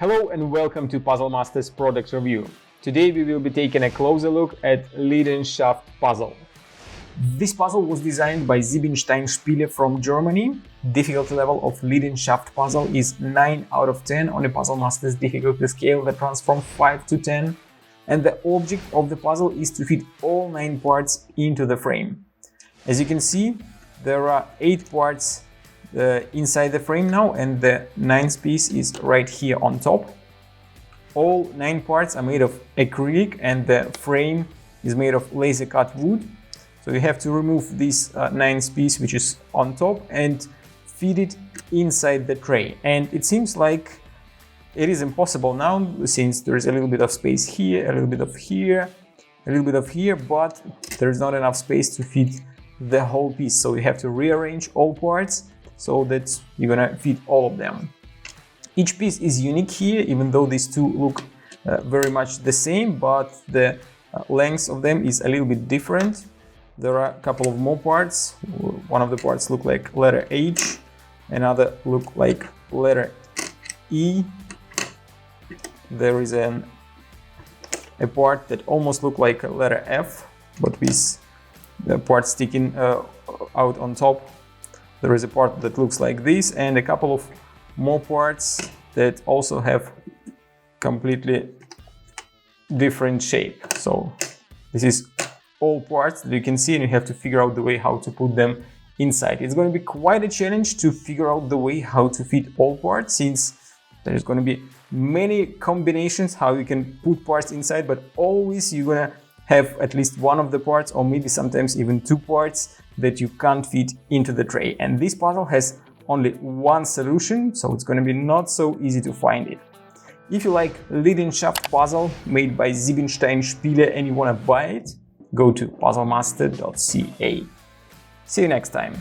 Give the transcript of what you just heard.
Hello and welcome to Puzzle Masters product review. Today we will be taking a closer look at Leidenschaft puzzle. This puzzle was designed by Siebenstein-Spiele from Germany. Difficulty level of Leidenschaft puzzle is 9 out of 10 on a Puzzle Masters difficulty scale that runs from 5 to 10. And the object of the puzzle is to fit all 9 parts into the frame. As you can see, there are 8 parts inside the frame now, and the 9th piece is right here on top. All 9 parts are made of acrylic and the frame is made of laser cut wood. So you have to remove this 9th piece, which is on top, and feed it inside the tray. And it seems like it is impossible now, since there is a little bit of space here, a little bit of here, a little bit of here, but there is not enough space to fit the whole piece. So you have to rearrange all parts so that you're gonna fit all of them. Each piece is unique here, even though these two look very much the same, but the length of them is a little bit different. There are a couple of more parts. One of the parts look like letter H, another look like letter E. There is a part that almost look like a letter F, but with the part sticking out on top. There is a part that looks like this, and a couple of more parts that also have completely different shape. So this is all parts that you can see, and you have to figure out the way how to put them inside. It's going to be quite a challenge to figure out the way how to fit all parts, since there's going to be many combinations how you can put parts inside, but always you're going to have at least one of the parts, or maybe sometimes even 2 parts, that you can't fit into the tray. And this puzzle has only one solution, so it's going to be not so easy to find it. If you like Leidenschaft puzzle made by Siebenstein-Spiele and you want to buy it, go to puzzlemaster.ca. See you next time.